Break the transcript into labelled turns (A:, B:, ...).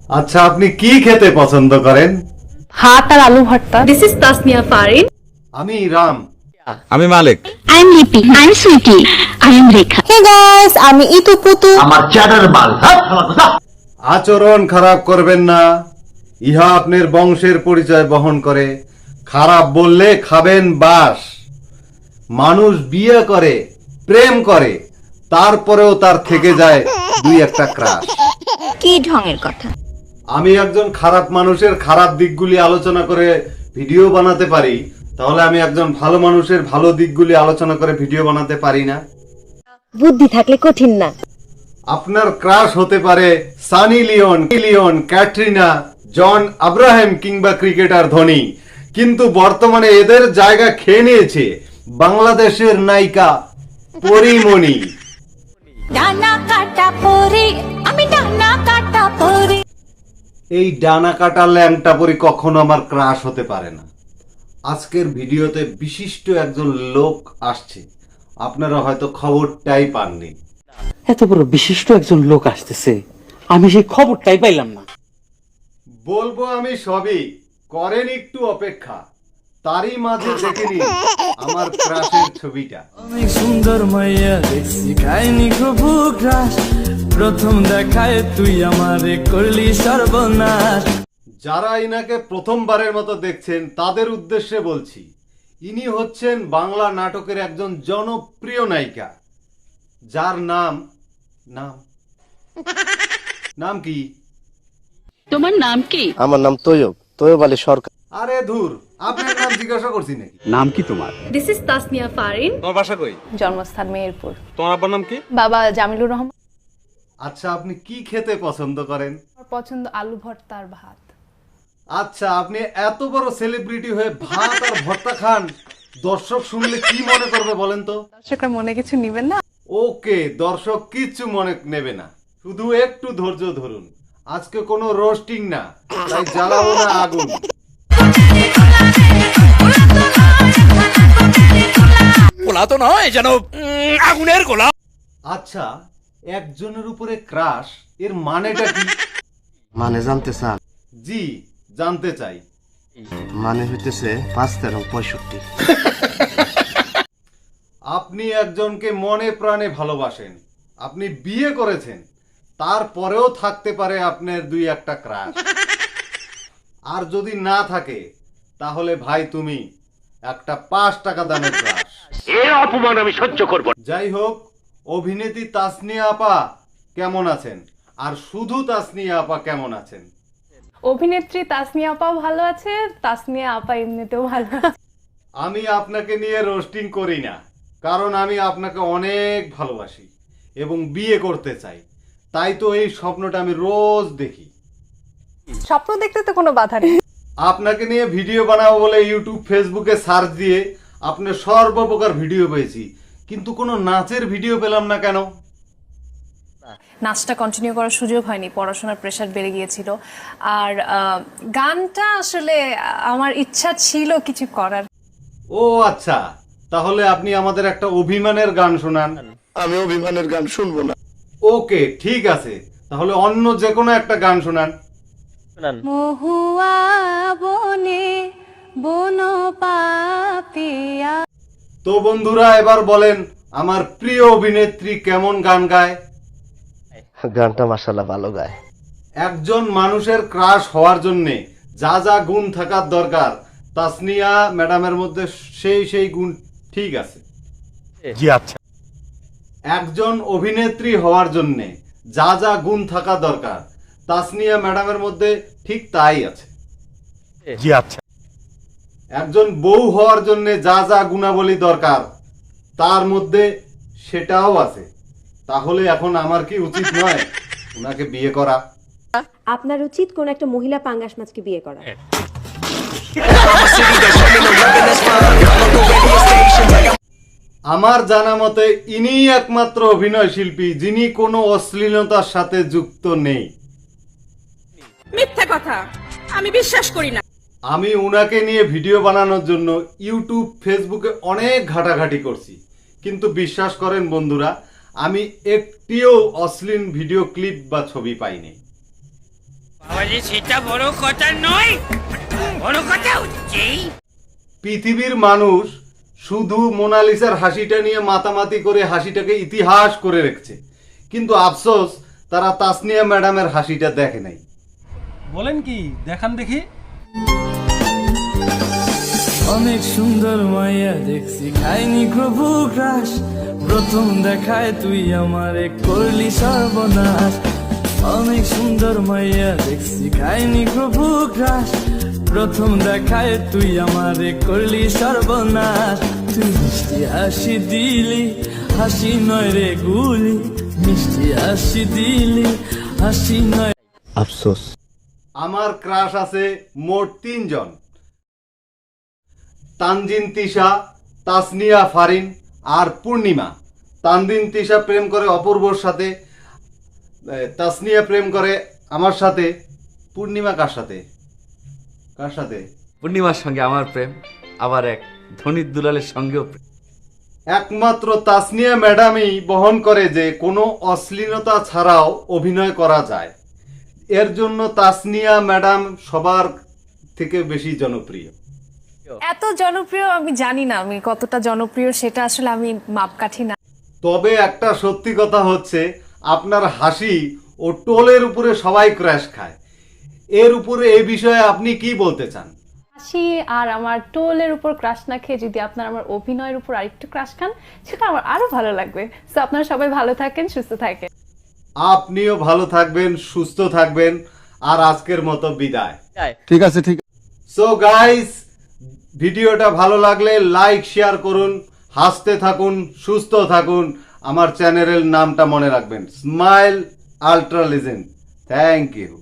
A: আচ্ছা, আপনি কি খেতে পছন্দ করেন?
B: ভাত আর আলু ভর্তা। This is Tasnia Farin.
A: আমি রাম।
C: আমি Malik.
D: I am Lipi. I am Sweetie. I am Rekha.
B: Hey guys, আমি ইতু পুতু।
E: আমার চ্যাটার বাল
A: আচরণ খারাপ করবেন না, ইহা আপনার বংশের পরিচয় বহন করে। খারাপ বললে খাবেন বাস। মানুষ বিয়ে করে, প্রেম করে, তারপরেও তার থেকে যায় দুই একটা ক্রাশ।
D: কি ঢঙের কথা?
A: আমি একজন খারাপ মানুষের খারাপ দিকগুলি আলোচনা করে ভিডিও বানাতে পারি, তাহলে আমি একজন ভালো মানুষের ভালো দিকগুলি আলোচনা করে ভিডিও বানাতে পারি না?
B: বুদ্ধি থাকলে কঠিন না।
A: আপনার ক্রাশ হতে পারে সানি লিওন, ক্যাটরিনা, জন আব্রাহাম কিংবা ক্রিকেটার ধোনি, কিন্তু বর্তমানে এদের জায়গা খেয়ে নিয়েছে বাংলাদেশের নায়িকা পরিমণি।
D: ডানা কাটা পরে আমি ডানা কাটা পরে।
A: এই ডানা কাটা ল্যাংটা পরি কখনো আমার ক্রাশ হতে পারে না। আজকের ভিডিওতে বিশিষ্ট একজন লোক আসছে, আপনারা হয়তো খবরটাই পাননি।
F: এত বড় বিশিষ্ট একজন লোক আসতেছে, আমি সেই খবরটাই পাইলাম না।
A: বলবো আমি সবই, করেন একটু অপেক্ষা, তারই মাঝে দেখে নিন আমার ক্রাশের ছবিটা।
G: অনেক সুন্দর মাইয়া দেখছি খাইনি খুব ক্রাশ, প্রথম দেখায় তুই আমারে করলি সর্বনাশ।
A: যারা ইনাকে প্রথমবারের মতো দেখছেন তাদের উদ্দেশ্যে বলছি, ইনি হচ্ছেন বাংলা নাটকের একজন জনপ্রিয় নায়িকা, যার নাম নাম কি?
D: তোমার নাম কি?
E: আমার নাম তৈয়ব আলী সরকার।
A: আরে ধুর, আপনার নাম জিজ্ঞাসা করছি নাকি?
C: নাম কি তোমার?
B: This is Tasnia Farin.
C: তোমার বাসা কই?
B: জন্মস্থান মেহেরপুর।
C: তোমার আব্বার নাম কি?
B: বাবা জামিলুর রহমান।
A: আচ্ছা, আপনি কি খেতে পছন্দ করেন?
B: আমার পছন্দ আলু ভর্তা আর ভাত।
A: আচ্ছা, আপনি এত বড় সেলিব্রিটি হয়ে ভাত আর ভর্তা খান, দর্শক শুনলে কি মনে করবে বলেন তো?
B: দর্শকরা মনে কিছু নিবেন না।
A: ওকে, দর্শক কিচ্ছু মনে নেবে না, শুধু একটু ধৈর্য ধরুন। আজকে কোনো রোস্টিং না, তাই জ্বালাবো না আগুন।
C: গোলা তো নয়, যেন আগুনের গোলা।
A: আচ্ছা, একজনের উপরে ক্রাশ এর মানেটা কি?
E: মানে জানতে চান?
A: জি, জানতে চাই।
E: মানে হইতেছে 5-13-65।
A: আপনি একজনকে মনে প্রাণে ভালোবাসেন, আপনি বিয়ে করেছেন, তারপরেও থাকতে পারে আপনার দুই একটা ক্রাশ। আর যদি না থাকে, তাহলে ভাই তুমি একটা 5 টাকা দামের ক্রাশ।
E: এর অপমান আমি সহ্য করব।
A: যাই হোক, অভিনেত্রী তাসনিয়া আপা কেমন আছেন? আর শুধু তাসনিয়া আপা কেমন আছেন?
B: অভিনেত্রী তাসনিয়া আপাও ভালো আছে, তাসনিয়া আপা এমনিতেও ভালো আছে।
A: আমি আপনাকে নিয়ে রোস্টিং করি না, কারণ আমি আপনাকে অনেক ভালোবাসি এবং বিয়ে করতে চাই। তাই তো এই স্বপ্নটা আমি রোজ দেখি।
B: স্বপ্ন দেখতে তো কোনো বাধা নেই।
A: আপনাকে নিয়ে ভিডিও বানাবো বলে ইউটিউব ফেসবুকে সার্চ দিয়ে আপনার সর্বপ্রকার ভিডিও পেয়েছি, কিন্তু কোনো নাচের ভিডিও পেলাম না কেন?
H: নাচটা কন্টিনিউ করার সুযোগ হয়নি, পড়াশোনার প্রেশার বেড়ে গিয়েছিল। আর গানটা আসলে আমার ইচ্ছা ছিল কিছু করার।
A: ও আচ্ছা, তাহলে আপনি আমাদের একটা অভিমানের গান শোনান।
E: আমি অভিমানের গান শুনবো না।
A: ওকে, ঠিক আছে, তাহলে অন্য যে কোনো একটা গান শোনান।
H: মহুয়া বনে বন পাপিয়া।
A: তো বন্ধুরা, এবার বলেন আমার প্রিয় অভিনেত্রী কেমন গান গায়?
E: গানটা মাশাআল্লাহ ভালো গায়।
A: একজন মানুষের ক্রাশ হওয়ার জন্য যা যা গুণ থাকার দরকার, তাসনিয়া ম্যাডামের মধ্যে সেই গুণ ঠিক আছে।
C: জি আচ্ছা।
A: একজন অভিনেত্রী হওয়ার জন্য যা যা গুণ থাকা দরকার, তাসনিয়া ম্যাডামের মধ্যে ঠিক তাই আছে।
C: জি আচ্ছা।
A: একজন বউ হওয়ার জন্য যা যা গুণাবলী দরকার, তার মধ্যে সেটাও আছে। তাহলে এখন আমার কি উচিত নয় ওনাকে বিয়ে করা?
I: আপনার উচিত কোন একটা মহিলা পাঙ্গাস মাছকে বিয়ে করা।
A: আমার জানা মতে ইনিই একমাত্র অভিনয় শিল্পী যিনি কোনো অশ্লীলতার সাথে যুক্ত নেই।
H: মিথ্যা কথা, আমি বিশ্বাস করি না।
A: আমি উনাকে নিয়ে ভিডিও বানানোর জন্য ইউটিউব ফেসবুকে অনেক ঘাটাঘাটি করছি, কিন্তু বিশ্বাস করেন বন্ধুরা, আমি একটিও অশ্লীল ভিডিও ক্লিপ বা ছবি পাইনি।
C: বলে সেটা বড় কথা নয়, বড় কথা হচ্ছে
A: পৃথিবীর মানুষ শুধু মোনালিসার হাসিটা নিয়ে মাতামাতি করে হাসিটাকে ইতিহাস করে রেখেছে, কিন্তু আফসোস তারা তাসনিয়া ম্যাডামের হাসিটা দেখে নাই।
G: বলেন কি, দেখান দেখি। অনেক সুন্দর মাইয়া দেখছি, খাইনি প্রভু গ্রাস, প্রথম দেখায় তুই আমারে করলি সর্বনাশ। অনেক সুন্দর মাইয়া দেখছি, খাইনি প্রভু গ্রাস, প্রথম দেখায় তুই আমারে করলি সর্বনাশ। তুই মিষ্টি হাসি দিলি, হাসি নয় রে গুলি, মিষ্টি হাসি দিলি, হাসি নয়।
E: আফসোস
A: আমার ক্রাশ আছে মোট 3 জন: তানজিন তিশা, তাসনিয়া ফারিন আর পূর্ণিমা। তানজিন তিশা প্রেম করে অপূর্বর সাথে, তাসনিয়া প্রেম করে আমার সাথে, পূর্ণিমা কার সাথে? কার সাথে?
F: পূর্ণিমার সঙ্গে আমার প্রেম, আবার এক ধনির দুলালের সঙ্গেও প্রেম।
A: একমাত্র তাসনিয়া ম্যাডামই বহন করে যে কোনো অশ্লীলতা ছাড়াও অভিনয় করা যায়। এর জন্য তাসনিয়া ম্যাডাম সবার থেকে বেশি জনপ্রিয়।
H: এত জনপ্রিয় আমি জানি না, আমি কতটা জনপ্রিয় সেটা আসলে আমি মাপকাঠি না।
A: তবে একটা সত্যি কথা হচ্ছে, আপনার হাসি ও টোলের উপরে সবাই ক্র্যাশ খায়। এর উপরে এই বিষয়ে আপনি কি বলতে চান?
B: হাসি আর আমার টোলের উপর ক্রাশ না খেয়ে যদি আপনারা আমার অভিনয়ের উপর আরেকটু ক্রাশ খান, সেটা আমার আরো ভালো লাগবে। তো আপনারা সবাই ভালো থাকেন, সুস্থ থাকেন।
A: আপনিও ভালো থাকবেন, সুস্থ থাকবেন। আর আজকের মতো বিদায়।
E: ঠিক আছে, ঠিক
A: সো গাইস, ভিডিওটা ভালো লাগলে লাইক শেয়ার করুন, হাসতে থাকুন, সুস্থ থাকুন। আমার চ্যানেলের নামটা মনে রাখবেন, smile ultra legend. Thank you.